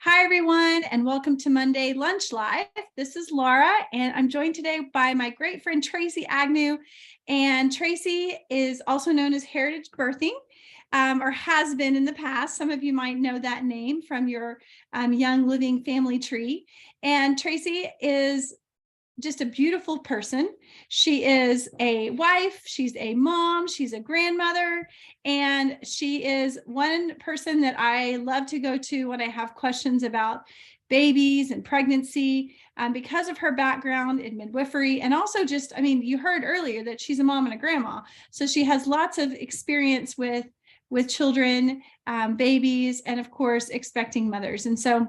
Hi, everyone, and welcome to Monday Lunch Live. This is Laura, and I'm joined today by my great friend, Tracie Agnew. And Tracie is also known as Heritage Birthing, or has been in the past. Some of you might know that name from your Young Living family tree. And Tracie is just a beautiful person. She is a wife, she's a mom, she's a grandmother, and she is one person that I love to go to when I have questions about babies and pregnancy, because of her background in midwifery. And also just, you heard earlier that she's a mom and a grandma. So she has lots of experience with children, babies, and of course, expecting mothers. And so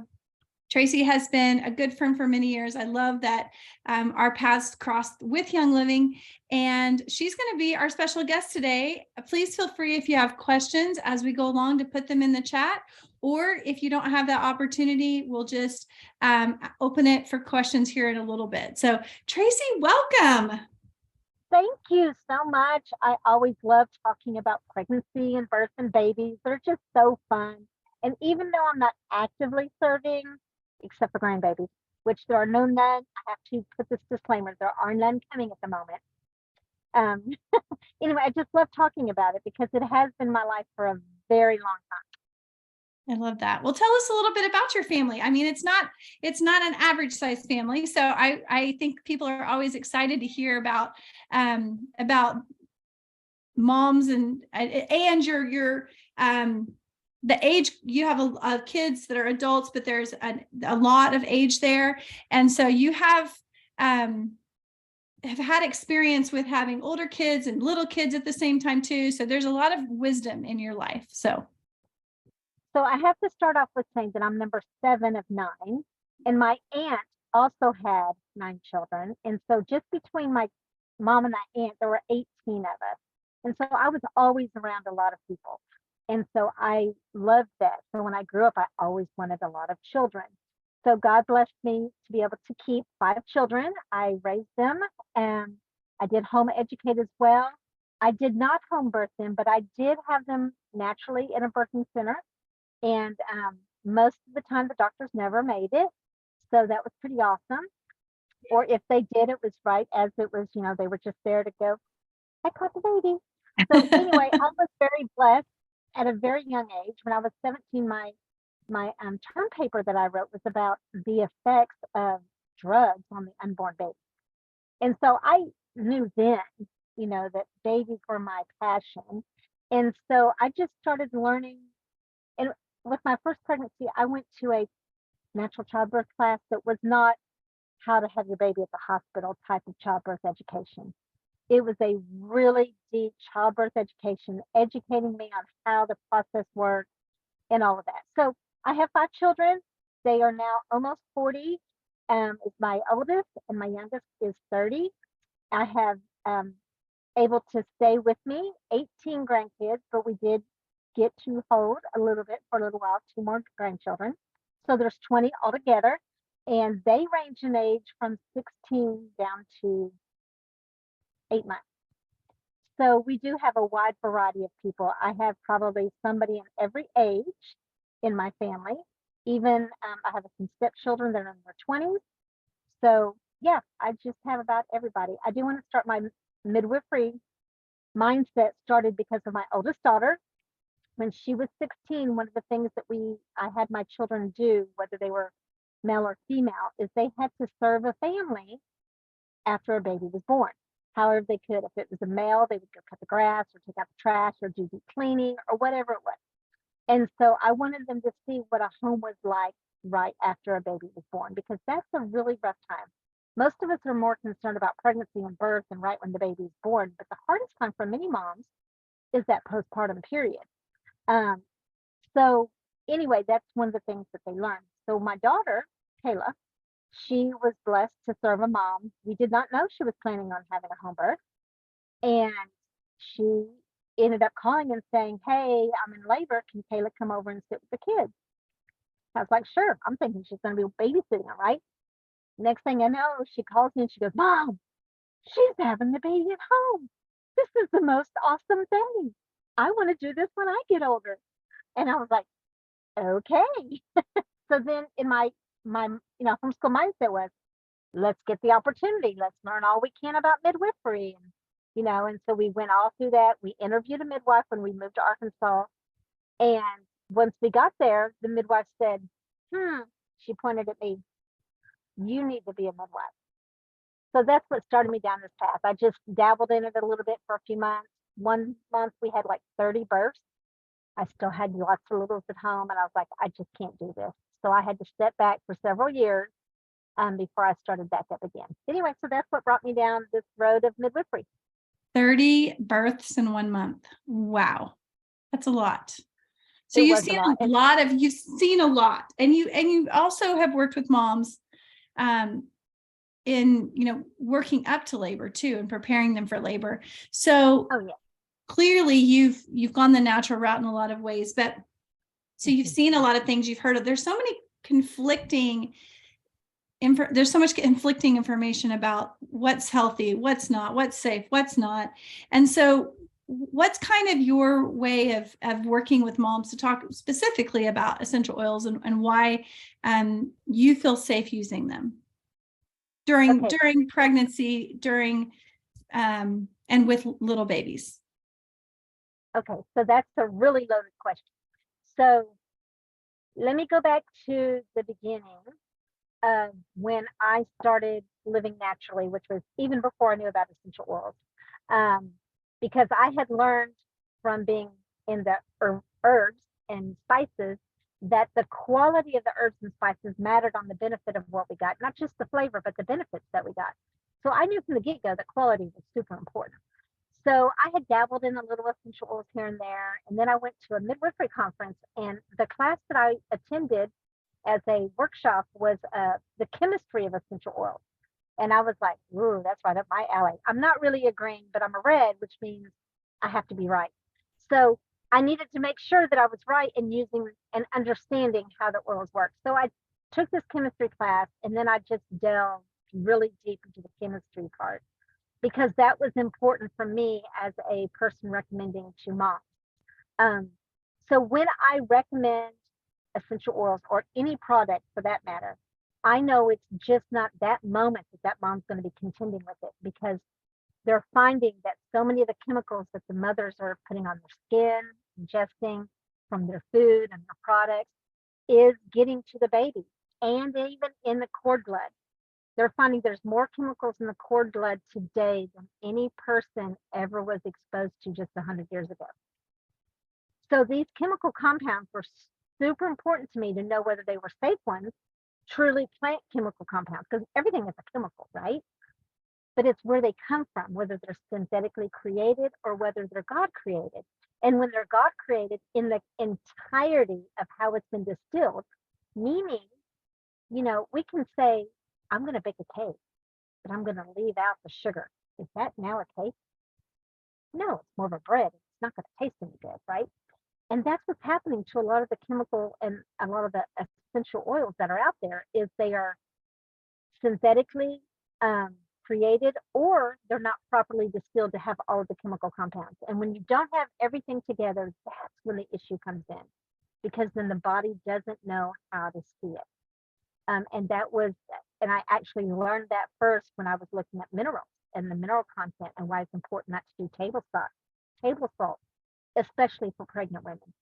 Tracie has been a good friend for many years. I love that our paths crossed with Young Living, and she's going to be our special guest today. Please feel free, if you have questions as we go along, to put them in the chat, or if you don't have that opportunity, we'll just open it for questions here in a little bit. So Tracie, welcome. Thank you so much. I always love talking about pregnancy and birth and babies. They're just so fun. And even though I'm not actively serving, except for grandbabies, which there are no none, I have to put this disclaimer, there are none coming at the moment. Anyway, I just love talking about it because it has been my life for a very long time. I love that. Well, tell us a little bit about your family. I mean, it's not an average size family. So I think people are always excited to hear about moms and your the age. You have kids that are adults, but there's a lot of age there. And so you have had experience with having older kids and little kids at the same time too. So there's a lot of wisdom in your life. So I have to start off with saying that I'm number 7 of 9, and my aunt also had 9 children. And so just between my mom and my aunt, there were 18 of us. And so I was always around a lot of people. And so I loved that. So when I grew up, I always wanted a lot of children. So God blessed me to be able to keep 5 children. I raised them, and I did home educate as well. I did not home birth them, but I did have them naturally in a birthing center. And most of the time, the doctors never made it. So that was pretty awesome. Or if they did, it was right as it was, they were just there to go, I caught the baby. So anyway, I was very blessed at a very young age. When I was 17, my term paper that I wrote was about the effects of drugs on the unborn baby. And so I knew then, that babies were my passion. And so I just started learning. And with my first pregnancy, I went to a natural childbirth class that was not how to have your baby at the hospital type of childbirth education. It was a really deep childbirth education, educating me on how the process works and all of that. So I have 5 children. They are now almost 40. Is my oldest, and my youngest is 30. I have able to stay with me 18 grandkids, but we did get to hold a little bit for a little while, 2 more grandchildren. So there's 20 altogether, and they range in age from 16 down to 8 months. So we do have a wide variety of people. I have probably somebody in every age in my family. Even I have some stepchildren that are in their 20s. So yeah, I just have about everybody. I do want to start my midwifery mindset started because of my oldest daughter. When she was 16, one of the things that I had my children do, whether they were male or female, is they had to serve a family after a baby was born. However they could. If it was a male, they would go cut the grass or take out the trash or do deep cleaning or whatever it was. And so I wanted them to see what a home was like right after a baby was born, because that's a really rough time. Most of us are more concerned about pregnancy and birth and right when the baby is born, but the hardest time for many moms is that postpartum period. So anyway, that's one of the things that they learn. So my daughter, Kayla, she was blessed to serve a mom. We did not know she was planning on having a home birth. And she ended up calling and saying, hey, I'm in labor. Can Kayla come over and sit with the kids? I was like, sure. I'm thinking she's going to be babysitting her, right? Next thing I know, she calls me and she goes, Mom, she's having the baby at home. This is the most awesome thing. I want to do this when I get older. And I was like, okay. so then in my homeschool mindset was, let's get the opportunity. Let's learn all we can about midwifery. And so we went all through that. We interviewed a midwife when we moved to Arkansas. And once we got there, the midwife said, she pointed at me, you need to be a midwife. So that's what started me down this path. I just dabbled in it a little bit for a few months. 1 month we had like 30 births. I still had lots of littles at home, and I was like, I just can't do this. So I had to step back for several years before I started back up again. Anyway, so that's what brought me down this road of midwifery. 30 births in 1 month. Wow. That's a lot. So It you've was a seen lot. you've seen a lot. And you also have worked with moms in, working up to labor too, and preparing them for labor. So Oh, yeah. clearly you've gone the natural route in a lot of ways, but so you've seen a lot of things, you've heard of. There's so much conflicting information about what's healthy, what's not, what's safe, what's not. And so what's kind of your way of working with moms to talk specifically about essential oils and why you feel safe using them during pregnancy, and with little babies? Okay, so that's a really loaded question. So let me go back to the beginning of when I started living naturally, which was even before I knew about essential oils. Because I had learned from being in the herbs and spices that the quality of the herbs and spices mattered on the benefit of what we got, not just the flavor, but the benefits that we got. So I knew from the get-go that quality was super important. So I had dabbled in a little essential oils here and there. And then I went to a midwifery conference, and the class that I attended as a workshop was the chemistry of essential oils. And I was like, ooh, that's right up my alley. I'm not really a green, but I'm a red, which means I have to be right. So I needed to make sure that I was right in using and understanding how the oils work. So I took this chemistry class, and then I just delved really deep into the chemistry part, because that was important for me as a person recommending to moms. So when I recommend essential oils, or any product for that matter, I know it's just not that moment that mom's going to be contending with it, because they're finding that so many of the chemicals that the mothers are putting on their skin, ingesting from their food and their products, is getting to the baby, and even in the cord blood. They're finding there's more chemicals in the cord blood today than any person ever was exposed to just 100 years ago. So these chemical compounds were super important to me to know whether they were safe ones, truly plant chemical compounds, because everything is a chemical, right? But it's where they come from, whether they're synthetically created or whether they're God created. And when they're God created, in the entirety of how it's been distilled, meaning, we can say, I'm going to bake a cake, but I'm going to leave out the sugar. Is that now a cake? No, it's more of a bread. It's not going to taste any good, right? And that's what's happening to a lot of the chemical and a lot of the essential oils that are out there, is they are synthetically created, or they're not properly distilled to have all of the chemical compounds. And when you don't have everything together, that's when the issue comes in, because then the body doesn't know how to see it. And I actually learned that first when I was looking at minerals and the mineral content, and why it's important not to do table salt, especially for pregnant women.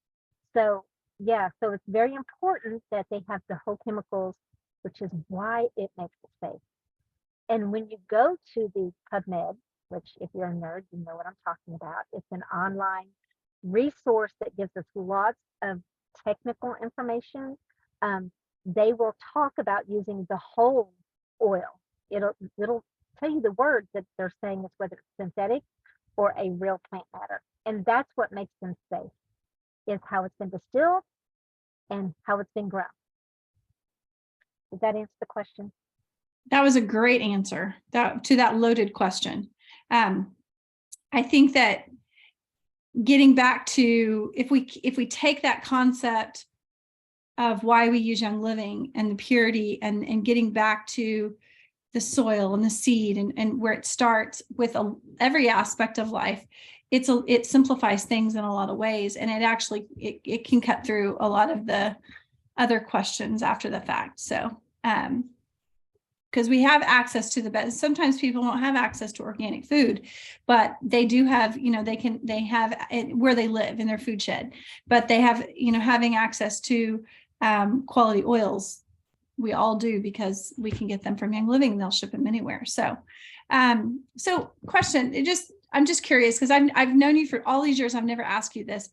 So it's very important that they have the whole chemicals, which is why it makes it safe. And when you go to the PubMed, which if you're a nerd, you know what I'm talking about, it's an online resource that gives us lots of technical information. They will talk about using the whole oil. It'll tell you the words that they're saying, is whether it's synthetic or a real plant matter. And that's what makes them safe, is how it's been distilled and how it's been grown. Does that answer the question? That was a great answer to that loaded question. I think that getting back to, if we take that concept of why we use Young Living and the purity, and getting back to the soil and the seed, and where it starts with every aspect of life, it simplifies things in a lot of ways, and it actually it can cut through a lot of the other questions after the fact. So, because we have access to the best. Sometimes people don't have access to organic food, but they do have, they have it where they live in their food shed, but they have, having access to quality oils. We all do, because we can get them from Young Living and they'll ship them anywhere. So, question, I'm just curious, because I've known you for all these years. I've never asked you this.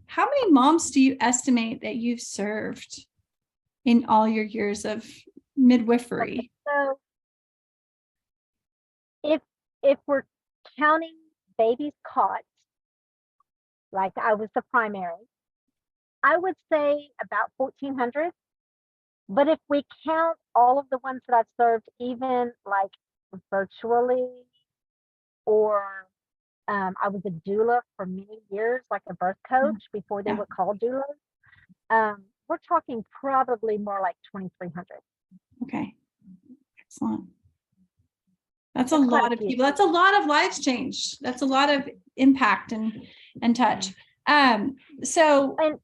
How many moms do you estimate that you've served in all your years of midwifery? Okay, so if we're counting babies caught, like I was the primary, I would say about 1,400. But if we count all of the ones that I've served, even like virtually, or I was a doula for many years, like a birth coach before they Yeah. were called doulas. We're talking probably more like 2,300. Okay. Excellent. That's a lot of people. That's a lot of lives changed. That's a lot of impact and touch. So and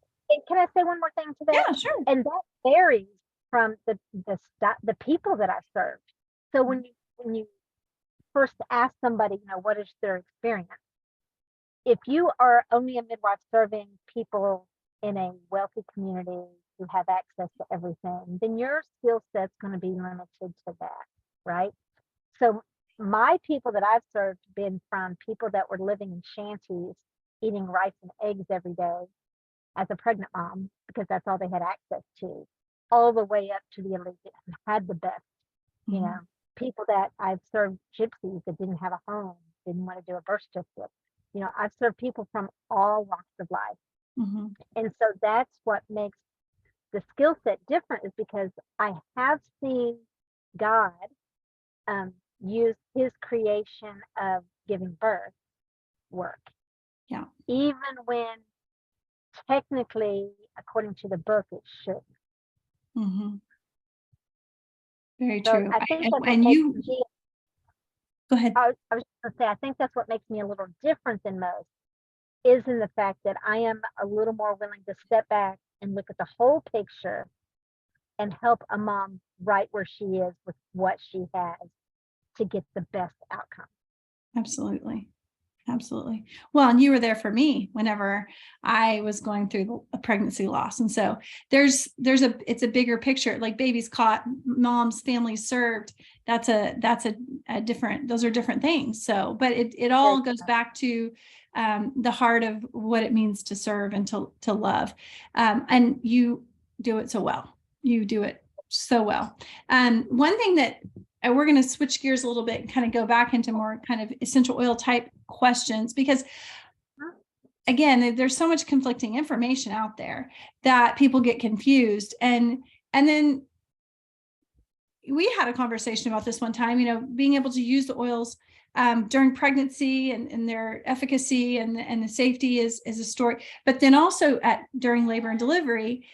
can I say one more thing to that? Yeah, sure. And that varies from the people that I've served. So when you first ask somebody, what is their experience? If you are only a midwife serving people in a wealthy community who have access to everything, then your skill set's going to be limited to that, right? So my people that I've served been from people that were living in shanties, eating rice and eggs every day as a pregnant mom, because that's all they had access to, all the way up to the elite that had the best, people that I've served, gypsies that didn't have a home, didn't want to do a birth certificate. I've served people from all walks of life. And so that's what makes the skill set different, is because I have seen God use his creation of giving birth work. Yeah. Even when technically, according to the book, it should. Very true. I think that's and you go ahead. I was going to say, I think that's what makes me a little different than most, is in the fact that I am a little more willing to step back and look at the whole picture and help a mom right where she is with what she has to get the best outcome. Absolutely. Absolutely. Well, and you were there for me whenever I was going through a pregnancy loss. And so it's a bigger picture, like babies caught, moms, families served. That's a different, those are different things. So, but it all goes back to the heart of what it means to serve and to love. And you do it so well. You do it so well. One thing that we're going to switch gears a little bit and kind of go back into more kind of essential oil type questions, because again, there's so much conflicting information out there that people get confused. And then we had a conversation about this one time, being able to use the oils during pregnancy and their efficacy and the safety is a story, but then also during labor and delivery.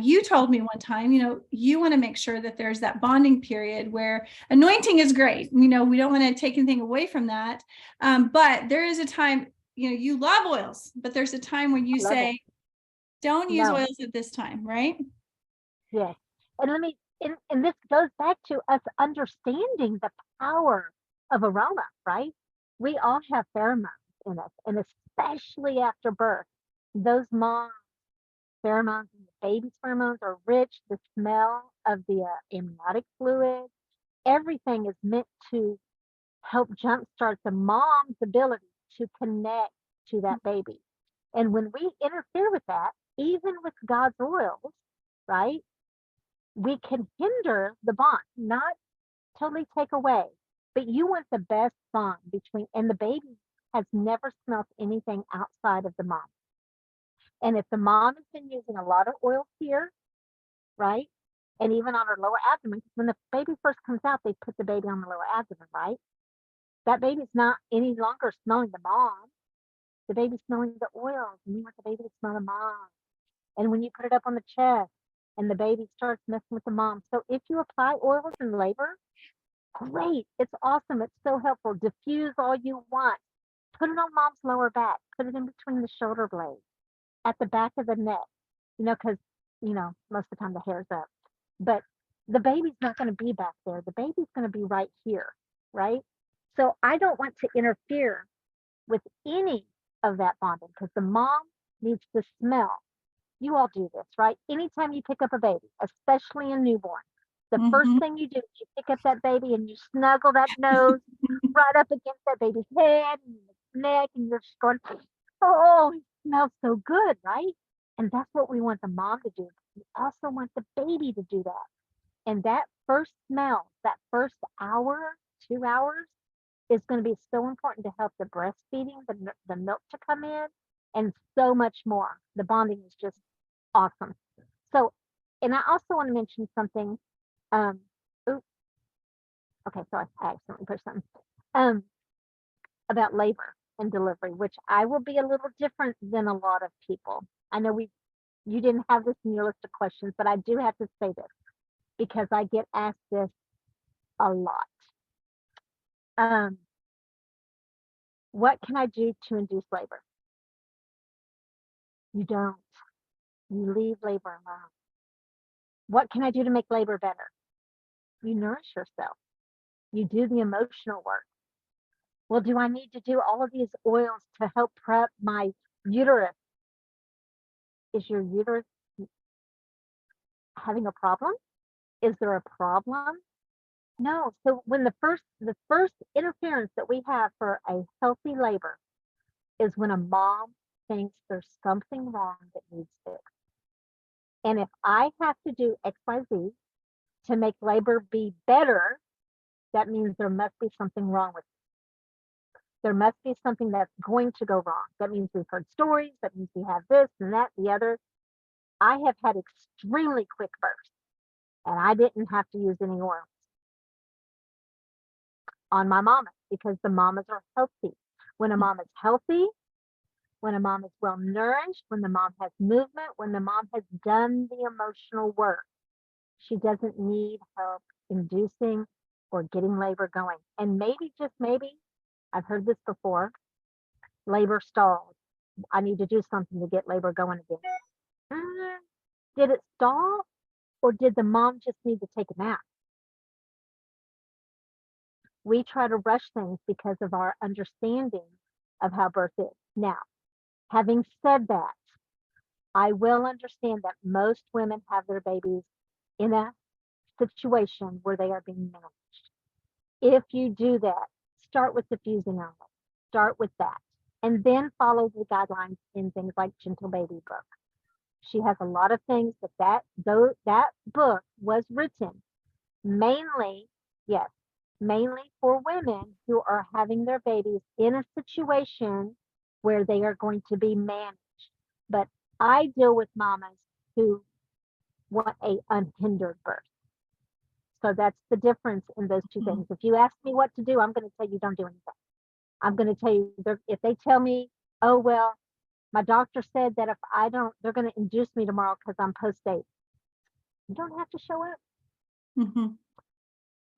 You told me one time, you want to make sure that there's that bonding period where anointing is great. We don't want to take anything away from that. But there is a time, you love oils, but there's a time when you say, don't use oils at this time, right? Yes. And this goes back to us understanding the power of aroma, right? We all have pheromones in us, and especially after birth, those moms' pheromones and the baby's pheromones are rich. The smell of the amniotic fluid, everything is meant to help jumpstart the mom's ability to connect to that baby. And when we interfere with that, even with God's oils, right, we can hinder the bond, not totally take away, but you want the best bond between, and the baby has never smelled anything outside of the mom. And if the mom has been using a lot of oil here, right, and even on her lower abdomen, when the baby first comes out, they put the baby on the lower abdomen, right? That baby's not any longer smelling the mom. The baby's smelling the oils, and you want the baby to smell the mom. And when you put it up on the chest, and the baby starts messing with the mom. So if you apply oils in labor, great. It's awesome. It's so helpful. Diffuse all you want. Put it on mom's lower back. Put it in between the shoulder blades, at the back of the neck. Because most of the time the hair's up, but the baby's not going to be back there. The baby's going to be right here, right? So I don't want to interfere with any of that bonding because the mom needs to smell. You all do this, right? Anytime you pick up a baby, especially a newborn, the first thing you do is you pick up that baby and you snuggle that nose right up against that baby's head and its neck, and you're just going, oh, it smells so good, right? And that's what we want the mom to do. We also want the baby to do that. And that first smell, that first hour, 2 hours, is going to be so important to help the breastfeeding, the milk to come in, and so much more. The bonding is just awesome. So, and I also want to mention something. Oops, okay, so I accidentally pushed something. About labor and delivery, which I will be a little different than a lot of people. I know you didn't have this in your list of questions, but I do have to say this because I get asked this a lot. What can I do to induce labor? You don't. You leave labor alone. What can I do to make labor better? You nourish yourself. You do the emotional work. Well, do I need to do all of these oils to help prep my uterus? Is your uterus having a problem? Is there a problem? No. So when the first interference that we have for a healthy labor is when a mom thinks there's something wrong that needs fixed. And if I have to do XYZ to make labor be better, that means there must be something wrong with it. There must be something that's going to go wrong. That means we've heard stories. That means we have this and that, the other. I have had extremely quick births, and I didn't have to use any oils on my mamas because the mamas are healthy. When a mom is healthy, when a mom is well nourished, when the mom has movement, when the mom has done the emotional work, she doesn't need help inducing or getting labor going. And maybe, just maybe, I've heard this before, labor stalls. I need to do something to get labor going again. Did it stall, or did the mom just need to take a nap? We try to rush things because of our understanding of how birth is. Now, having said that, I will understand that most women have their babies in a situation where they are being managed. If you do that, start with diffusing on it. Start with that. And then follow the guidelines in things like Gentle Baby book. She has a lot of things, but that book was written mainly, yes, mainly for women who are having their babies in a situation where they are going to be managed. But I deal with mamas who want a unhindered birth. So that's the difference in those two things. If you ask me what to do, I'm going to tell you don't do anything. I'm going to tell you, if they tell me, oh, well, my doctor said that if I don't, they're going to induce me tomorrow because I'm post-date. You don't have to show up.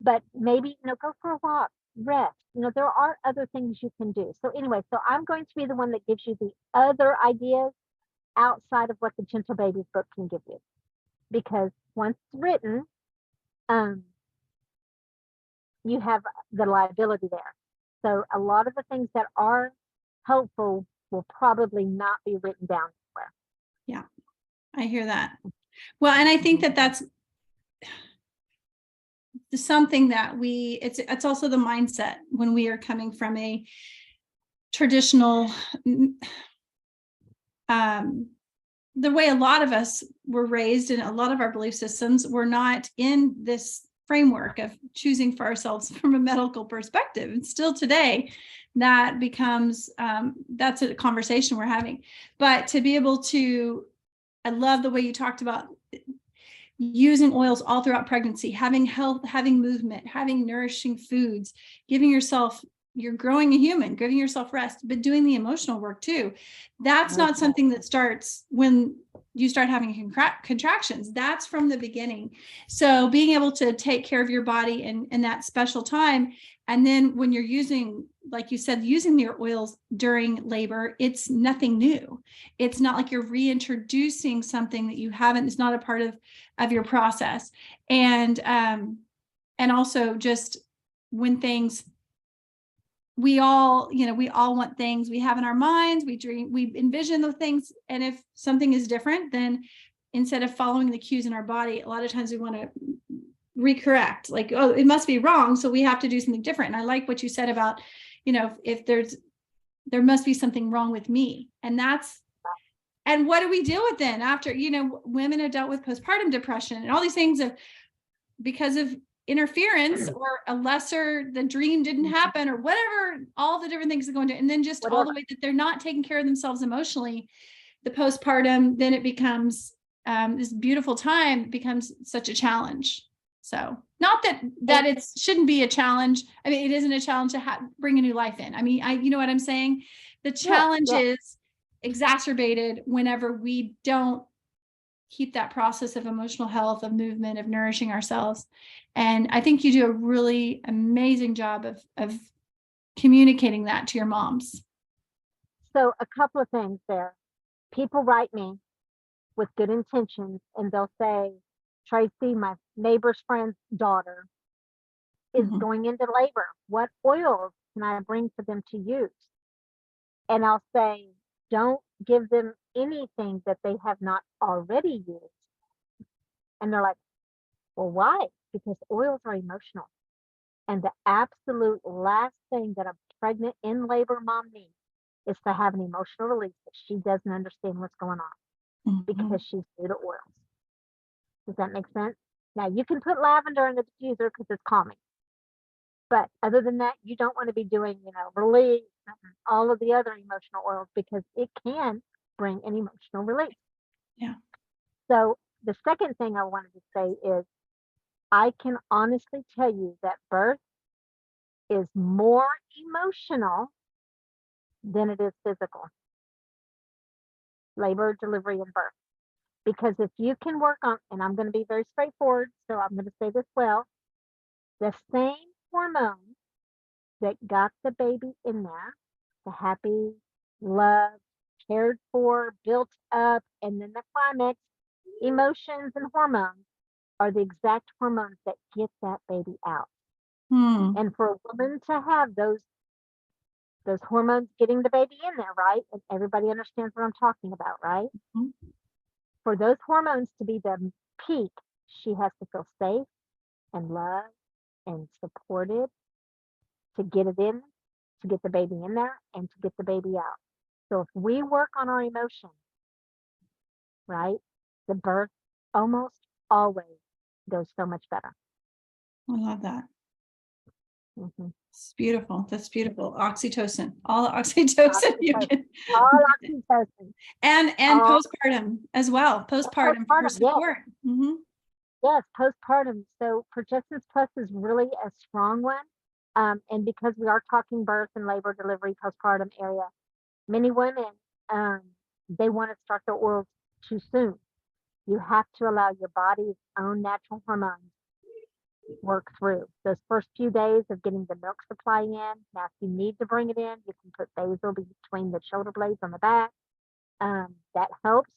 But maybe, go for a walk, rest. There are other things you can do. So anyway, so I'm going to be the one that gives you the other ideas outside of what the Gentle Babies book can give you. Because once it's written, you have the liability there. So a lot of the things that are helpful will probably not be written down anywhere. Yeah, I hear that. Well, and I think that that's something that it's also the mindset when we are coming from a traditional, the way a lot of us were raised and a lot of our belief systems were not in this framework of choosing for ourselves from a medical perspective. And still today, that becomes, that's a conversation we're having. But to be able to, I love the way you talked about using oils all throughout pregnancy, having health, having movement, having nourishing foods, giving yourself, you're growing a human, giving yourself rest, but doing the emotional work too. That's not something that starts when you start having contractions. That's from the beginning. So being able to take care of your body in that special time. And then when you're using like you said, using your oils during labor, it's nothing new. It's not like you're reintroducing something that you haven't, it's not a part of your process. And also just when things, we all want things we have in our minds, we dream, we envision the things. And if something is different, then instead of following the cues in our body, a lot of times we want to recorrect, like, oh, it must be wrong, so we have to do something different. And I like what you said about, if there must be something wrong with me. And what do we deal with then after, women have dealt with postpartum depression and all these things because of interference, or the dream didn't happen, or whatever, all the different things that go into it. And then just all the way that they're not taking care of themselves emotionally, the postpartum, then it becomes this beautiful time, becomes such a challenge. So not that it shouldn't be a challenge. I mean, it isn't a challenge to bring a new life in. I mean, you know what I'm saying? The challenge is exacerbated whenever we don't keep that process of emotional health, of movement, of nourishing ourselves. And I think you do a really amazing job of communicating that to your moms. So a couple of things there. People write me with good intentions, and they'll say, Tracie, my neighbor's friend's daughter is going into labor. What oils can I bring for them to use? And I'll say, don't give them anything that they have not already used. And they're like, well, why? Because oils are emotional. And the absolute last thing that a pregnant in labor mom needs is to have an emotional release that she doesn't understand what's going on because she's new to oils. Does that make sense? Now, you can put lavender in the diffuser because it's calming. But other than that, you don't want to be doing, relief, all of the other emotional oils, because it can bring an emotional release. Yeah. So the second thing I wanted to say is, I can honestly tell you that birth is more emotional than it is physical. Labor, delivery, and birth. Because if you can work on, and I'm going to be very straightforward, so I'm going to say this well, the same hormones that got the baby in there, the happy, loved, cared for, built up, and then the climax, emotions and hormones, are the exact hormones that get that baby out. And for a woman to have those hormones getting the baby in there, right? And everybody understands what I'm talking about, right? For those hormones to be the peak, she has to feel safe and loved and supported to get it in, to get the baby in there, and to get the baby out. So if we work on our emotions, right, the birth almost always goes so much better. I love that. It's beautiful. That's beautiful. Oxytocin, all oxytocin. You can. All oxytocin. And postpartum as well. Postpartum for support. Yes, postpartum. So Progestins Plus is really a strong one. And because we are talking birth and labor, delivery, postpartum area, many women, they want to start their oils too soon. You have to allow your body's own natural hormones work through those first few days of getting the milk supply in. Now, if you need to bring it in, you can put basil between the shoulder blades on the back. That helps.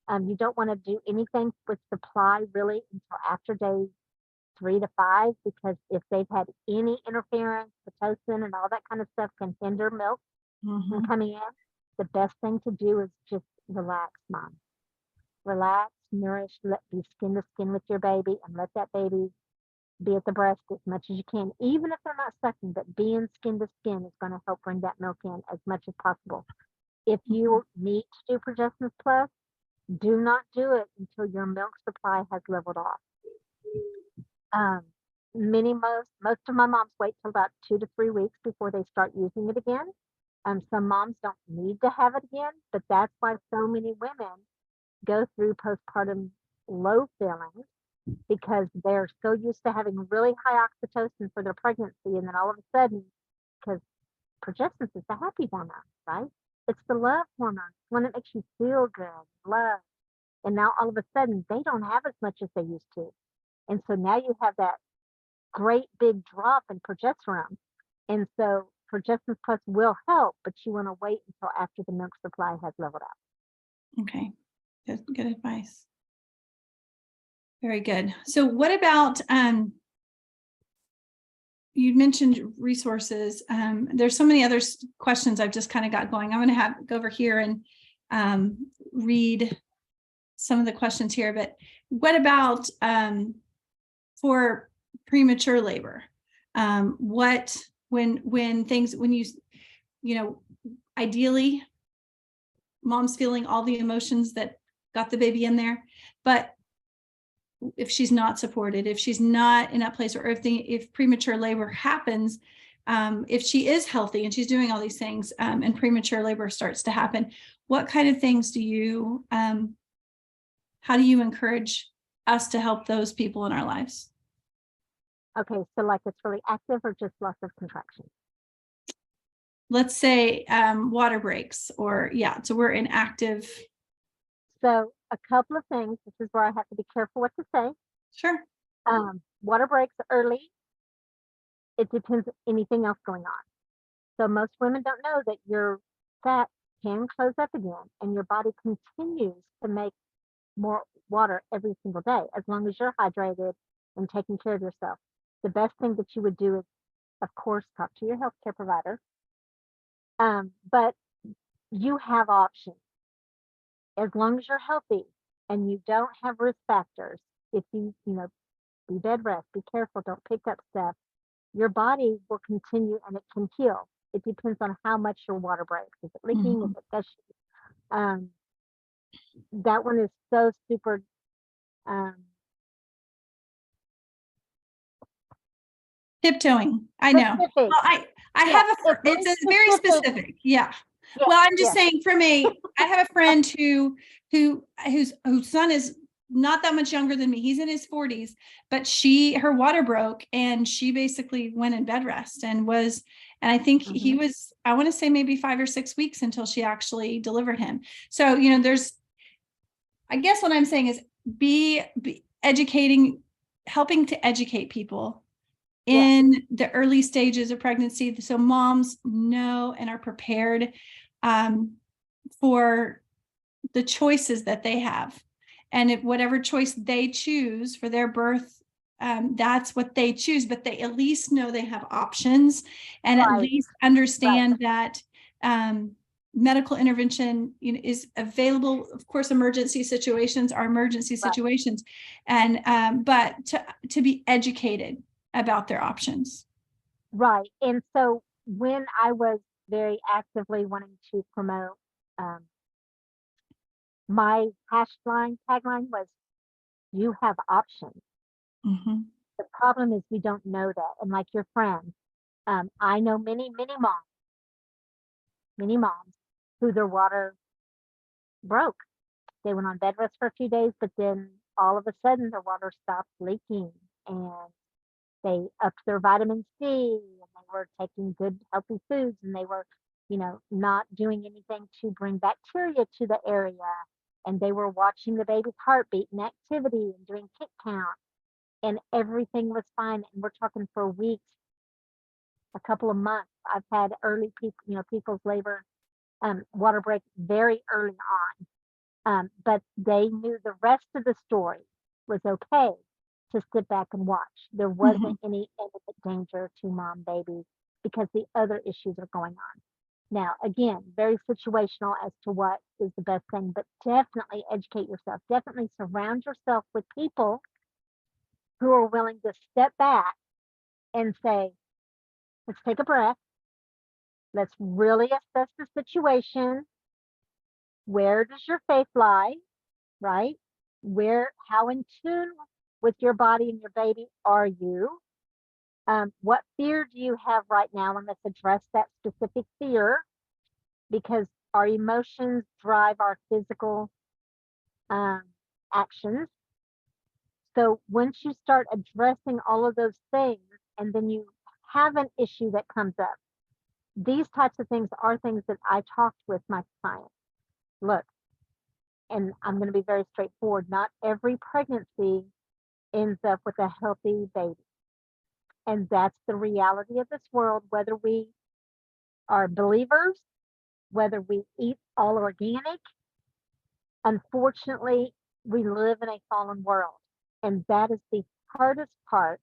You don't want to do anything with supply really until after days 3 to 5, because if they've had any interference, Pitocin and all that kind of stuff can hinder milk from coming in. The best thing to do is just relax, mom. Relax, nourish, be skin to skin with your baby, and let that baby be at the breast as much as you can, even if they're not sucking, but being skin to skin is going to help bring that milk in as much as possible. If you need to do Progestins Plus, do not do it until your milk supply has leveled off. Most of my moms wait till about 2 to 3 weeks before they start using it again. Some moms don't need to have it again, but that's why so many women go through postpartum low feelings, because they're so used to having really high oxytocin for their pregnancy, and then all of a sudden, because progestins is the happy hormone, right? It's the love hormone, when it makes you feel good, love. And now all of a sudden, they don't have as much as they used to. And so now you have that great big drop in progesterone. And so progestin plus will help, but you want to wait until after the milk supply has leveled out. Okay. Good advice. Very good. So what about, you mentioned resources. There's so many other questions I've just kind of got going. I'm going to have go over here and read some of the questions here, but what about for premature labor? What, when things, when you know, ideally mom's feeling all the emotions that got the baby in there, but if she's not supported, if she's not in that place, or if premature labor happens, if she is healthy and she's doing all these things, and premature labor starts to happen, what kind of things do you, how do you encourage us to help those people in our lives? Okay, so like it's really active or just lots of contraction? Let's say water breaks, or so we're in active. So a couple of things. This is where I have to be careful what to say. Sure. Water breaks early. It depends on anything else going on. So most women don't know that your fat can close up again, and your body continues to make more water every single day, as long as you're hydrated and taking care of yourself. The best thing that you would do is, of course, talk to your healthcare provider. But you have options. As long as you're healthy and you don't have risk factors, if you be bed rest, be careful, don't pick up stuff, your body will continue and it can heal. It depends on how much your water breaks. Is it leaking? Is it gushing? That one is so super. Tiptoeing. I know. Specific. Well, I have it's a very specific. Yeah. Yeah, Well, I'm just saying I have a friend whose son is not that much younger than me. He's in his 40s, but her water broke and she basically went in bed rest and I think he was, I want to say maybe 5 or 6 weeks until she actually delivered him. So, I guess what I'm saying is be educating, helping to educate people in the early stages of pregnancy, so moms know and are prepared for the choices that they have, and if whatever choice they choose for their birth, that's what they choose, but they at least know they have options, and at least understand that medical intervention is available. Of course, emergency situations are emergency situations, and but to be educated about their options. Right. And so when I was very actively wanting to promote, my tagline was, you have options. The problem is we don't know that. And like your friend, I know many moms who their water broke. They went on bed rest for a few days, but then all of a sudden their water stopped leaking, and they upped their vitamin C, and they were taking good healthy foods, and they were, not doing anything to bring bacteria to the area. And they were watching the baby's heartbeat and activity and doing kick count, and everything was fine. And we're talking for weeks, a couple of months. I've had early people's labor, water break very early on. But they knew the rest of the story was okay to sit back and watch. There wasn't any imminent danger to mom, baby, because the other issues are going on. Now, again, very situational as to what is the best thing, but definitely educate yourself. Definitely surround yourself with people who are willing to step back and say, let's take a breath. Let's really assess the situation. Where does your faith lie, right? How in tune with your body and your baby are you? What fear do you have right now? And let's address that specific fear, because our emotions drive our physical actions. So once you start addressing all of those things, and then you have an issue that comes up, these types of things are things that I talked with my clients. Look, and I'm going to be very straightforward. Not every pregnancy ends up with a healthy baby. And that's the reality of this world, whether we are believers, whether we eat all organic. Unfortunately, we live in a fallen world, and that is the hardest part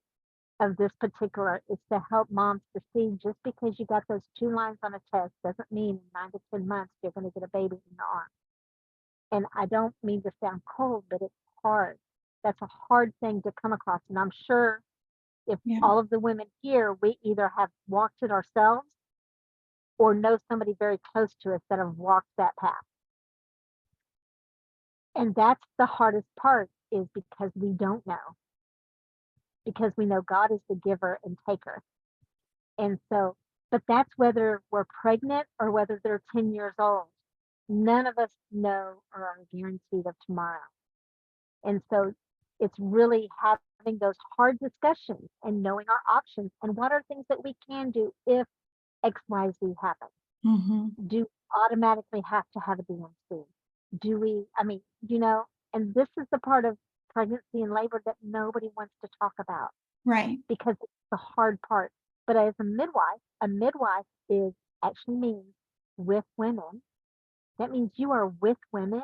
of this particular is to help moms to see just because you got those 2 lines on a test doesn't mean in 9 to 10 months you're going to get a baby in your arm. And I don't mean to sound cold, but it's hard. That's a hard thing to come across. And I'm sure if Yeah. all of the women here, we either have walked it ourselves or know somebody very close to us that have walked that path. And that's the hardest part is because we don't know. Because we know God is the giver and taker. And so, but that's whether we're pregnant or whether they're 10 years old. None of us know or are guaranteed of tomorrow. And so it's really having those hard discussions and knowing our options and what are things that we can do if XYZ happens. Mm-hmm. Do we automatically have to have a DNC? Do we, I mean, and this is the part of pregnancy and labor that nobody wants to talk about. Right. Because it's the hard part. But as a midwife is actually means with women. That means you are with women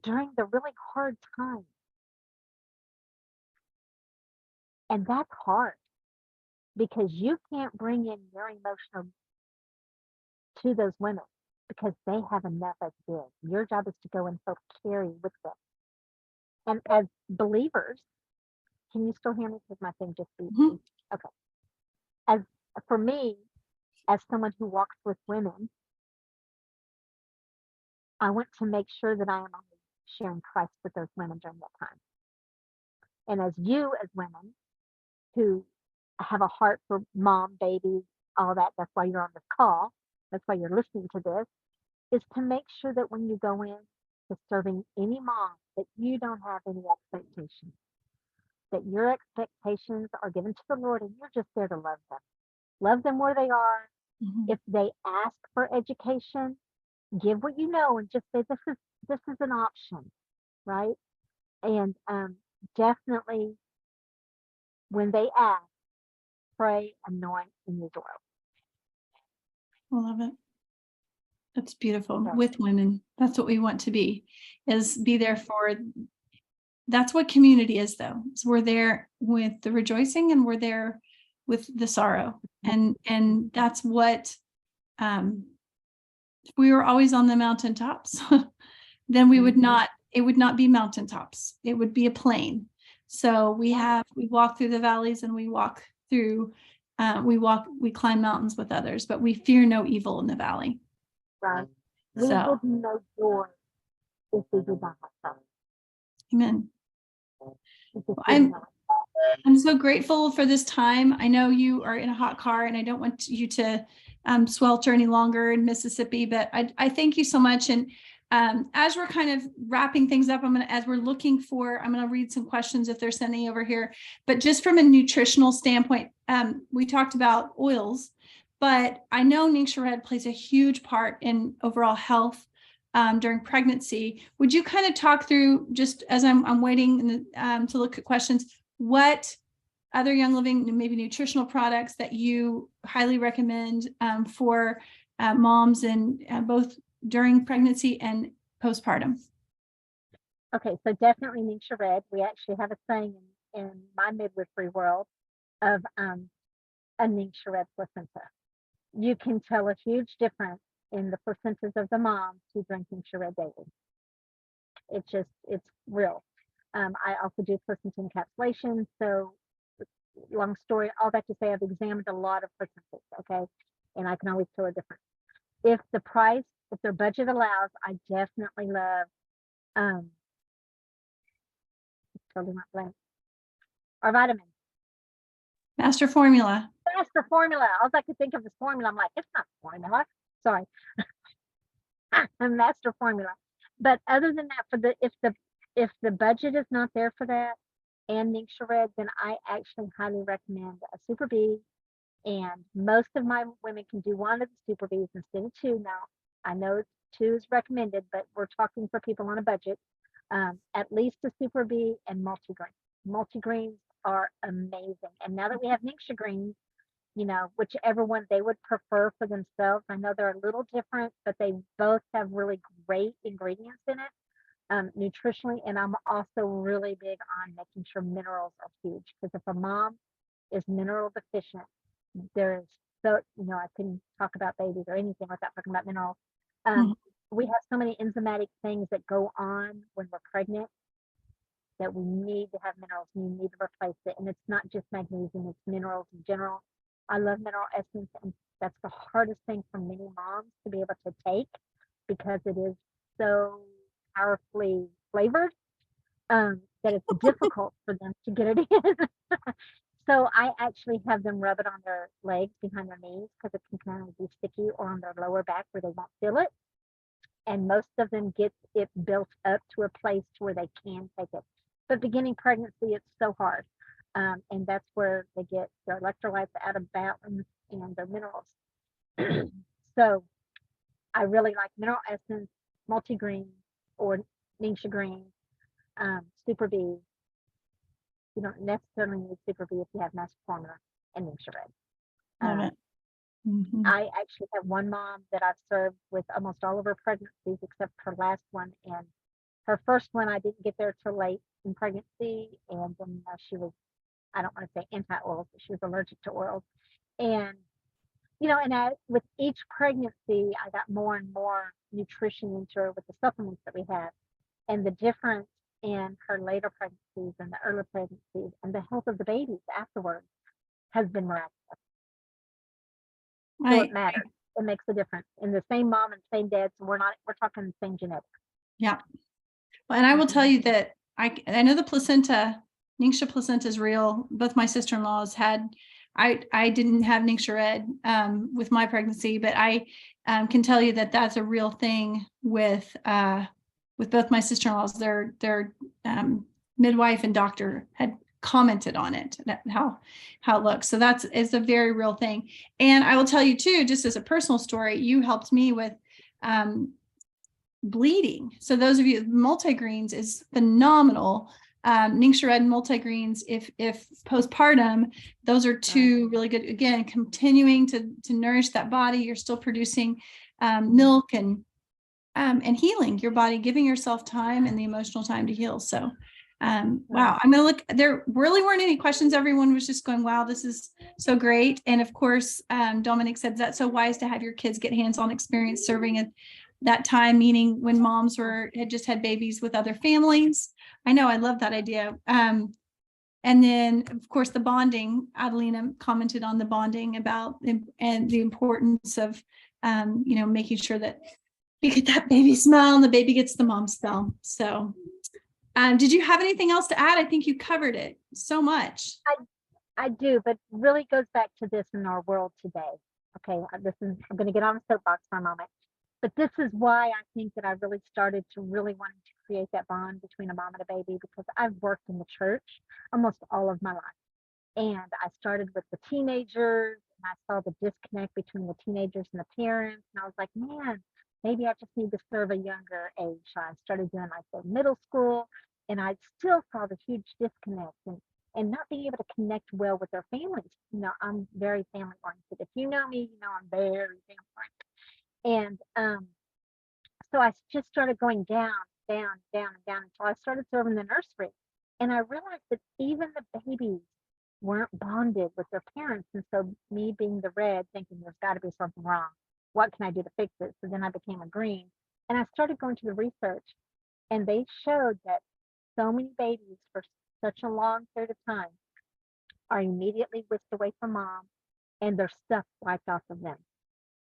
during the really hard time. And that's hard because you can't bring in your emotional to those women because they have enough as it is. Your job is to go and help carry with them. And as believers, can you still hear me? Because my thing just beat. Mm-hmm. Okay. As for me, as someone who walks with women, I want to make sure that I am only sharing Christ with those women during that time. And as you, as women who have a heart for mom, babies, all that, that's why you're on this call, that's why you're listening to this, is to make sure that when you go in to serving any mom, that you don't have any expectations, that your expectations are given to the Lord and you're just there to love them. Love them where they are. Mm-hmm. If they ask for education, give what you know and just say this is an option, right? And definitely when they ask, pray, anoint, and use oil. I love it. That's beautiful. So, With women, that's what we want to be, is be there for. That's what community is, though. So we're there with the rejoicing and we're there with the sorrow, and that's what. If we were always on the mountaintops, then we would not. It would not be mountaintops. It would be a plain. So we walk through the valleys and we walk through. We climb mountains with others, but we fear no evil in the valley. right. We So, would know joy if we did not have suffering. amen. If we I'm didn't have I'm so grateful for this time. I know you are in a hot car and I don't want you to swelter any longer in Mississippi, but I thank you so much. And as we're kind of wrapping things up, as we're looking for, I'm going to read some questions if they're sending over here, but just from a nutritional standpoint, we talked about oils, but I know Ningxia Red plays a huge part in overall health during pregnancy. Would you kind of talk through, just as I'm waiting to look at questions, what other Young Living, maybe nutritional products that you highly recommend for moms and both during pregnancy and postpartum? Okay, so definitely Ningxia Red. We actually have a saying in my midwifery world of a Ningxia Red placenta. You can tell a huge difference in the placentas of the moms who drink Ningxia Red daily. It's real. I also do placenta encapsulation. So long story, all that to say, I've examined a lot of placentas, okay? And I can always tell a difference. If their budget allows, I definitely love, totally not blank, our vitamins. Master Formula. Master Formula. All I could think of is formula. I'm like, it's not formula. Sorry. Master Formula. But other than that, if the budget is not there for that and Ningxia Red, then I actually highly recommend a Super B. And most of my women can do one of the Super Bs instead of two. Now, I know 2 is recommended, but we're talking for people on a budget. At least a Super B and multigreens. Multigreens are amazing. And now that we have Ningxia greens, whichever one they would prefer for themselves. I know they're a little different, but they both have really great ingredients in it, nutritionally. And I'm also really big on making sure minerals are huge, because if a mom is mineral deficient, there's I can talk about babies or anything without talking about minerals. Mhm. We have so many enzymatic things that go on when we're pregnant that we need to have minerals, and you need to replace it. And it's not just magnesium, it's minerals in general. I love mineral essence, and that's the hardest thing for many moms to be able to take, because it is so powerfully flavored, that it's difficult for them to get it in. So I actually have them rub it on their legs behind their knees, because it can kind of be sticky, or on their lower back where they won't feel it. And most of them get it built up to a place to where they can take it. But beginning pregnancy, it's so hard. And that's where they get their electrolytes out of balance and their minerals. So I really like mineral essence, multigreen, or Ningxia green, super B. You don't necessarily need super B if you have master formula and Ningxia red. Love Um, it. Mhm. I actually have one mom that I've served with almost all of her pregnancies except her last one. And her first one, I didn't get there till late in pregnancy. And then she was, I don't want to say anti-oils, but she was allergic to oils. And, with each pregnancy, I got more and more nutrition into her with the supplements that we had. And the difference in her later pregnancies and the early pregnancies and the health of the babies afterwards has been miraculous. So it I matters. It makes a difference. In the same mom and same dad, so we're talking the same genetics. Yeah. Well, and I will tell Mhm. you that I know the placenta, Ningxia placenta is real. Both my sister-in-laws had, I didn't have Ningxia red with my pregnancy, but I can tell you that that's a real thing with both my sister-in-laws. Their midwife and doctor had commented on it, how it looks. So it's a very real thing. And I will tell you too, just as a personal story, you helped me with bleeding. So those of you, multigreens is phenomenal. Ningxia red and multigreens, if postpartum, those are two really good. Again, continuing to nourish that body. You're still producing milk and healing your body, giving yourself time and the emotional time to heal. So wow, I'm gonna look. There really weren't any questions. Everyone was just going, wow, this is so great. And of course, Dominic said that's so wise to have your kids get hands-on experience serving at that time, meaning when moms had just had babies with other families. I know, I love that idea. And then of course the bonding, Adelina commented on the bonding about and the importance of making sure that you get that baby smell and the baby gets the mom smell. So did you have anything else to add? I think you covered it so much. I do, but really goes back to this in our world today. Okay, I'm going to get on a soapbox for a moment, but this is why I think that I really started to really wanting to create that bond between a mom and a baby, because I've worked in the church almost all of my life. And I started with the teenagers, and I saw the disconnect between the teenagers and the parents. And I was like, man, maybe I just need to serve a younger age. So I started doing like the middle school, and I still saw the huge disconnect and not being able to connect well with their families. I'm very family oriented. If you know me, I'm very family oriented. And so I just started going down, down, down, and down until I started serving the nursery. And I realized that even the babies weren't bonded with their parents. And so me being the red, thinking there's got to be something wrong. What can I do to fix it? So then I became a green. And I started going to the research, and they showed that so many babies for such a long period of time are immediately whisked away from mom, and their stuff wiped off of them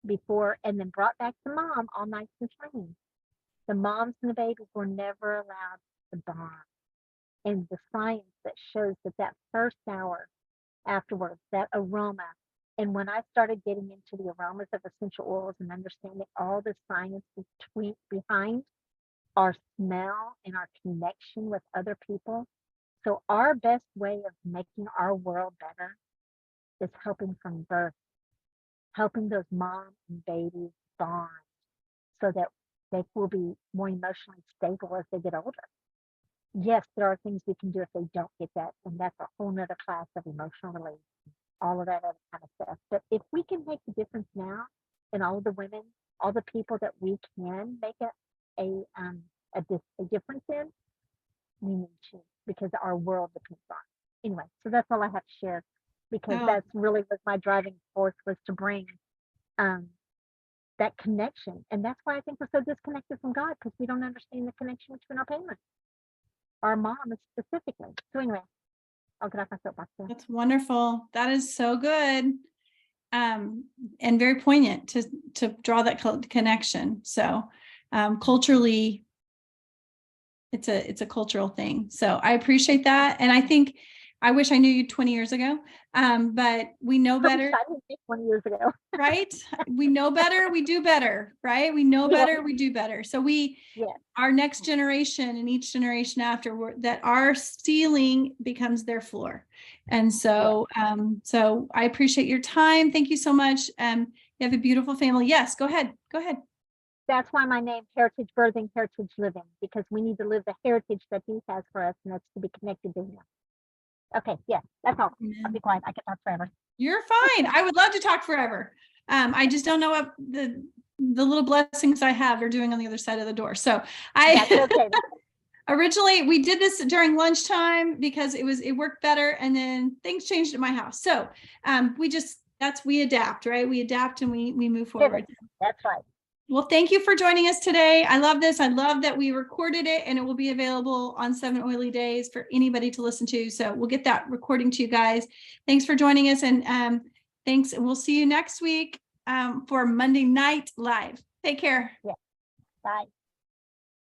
before, and then brought back to mom all nice and clean. The moms and the babies were never allowed to bond. And the science that shows that first hour afterwards, that aroma, and when I started getting into the aromas of essential oils and understanding all the science behind our smell and our connection with other people. So our best way of making our world better is helping from birth, helping those moms and babies bond so that they will be more emotionally stable as they get older. Yes, there are things we can do if they don't get that, and that's a whole nother class of emotional release. all of that other kind of stuff. But if we can make the difference now, and all of the women, all the people that we can make a difference in, we need to, because our world depends on it. Anyway, so that's all I have to share, because Oh, that's really what my driving force was, to bring that connection. And that's why I think we're so disconnected from God, because we don't understand the connection between our parents, our moms specifically. So anyway, I'll get off my soapbox there. that's wonderful. That is so good. And very poignant to draw that connection. So culturally, it's a cultural thing. So I appreciate that. And I wish I knew you 20 years ago. But we know better. I didn't think 20 years ago. Right? We know better, we do better, right? We know Yeah. better, we do better. So Yeah. our next generation and each generation after, that our ceiling becomes their floor. And so, so I appreciate your time. Thank you so much. You have a beautiful family. Yes, go ahead. Go ahead. That's why my name, Heritage Birthing, Heritage Living, because we need to live the heritage that he has for us, and that's to be connected to him. Okay, yeah, that's all. I'll be quiet. I can talk forever. You're fine. I would love to talk forever. I just don't know what the little blessings I have are doing on the other side of the door. So That's okay. originally we did this during lunchtime because it worked better, and then things changed at my house. So we adapt, right? We adapt and we move forward. That's right. Well, thank you for joining us today. I love this. I love that we recorded it, and it will be available on 7 Oily Days for anybody to listen to. So we'll get that recording to you guys. Thanks for joining us, and thanks. We'll see you next week for Monday Night Live. Take care. Yeah. Bye.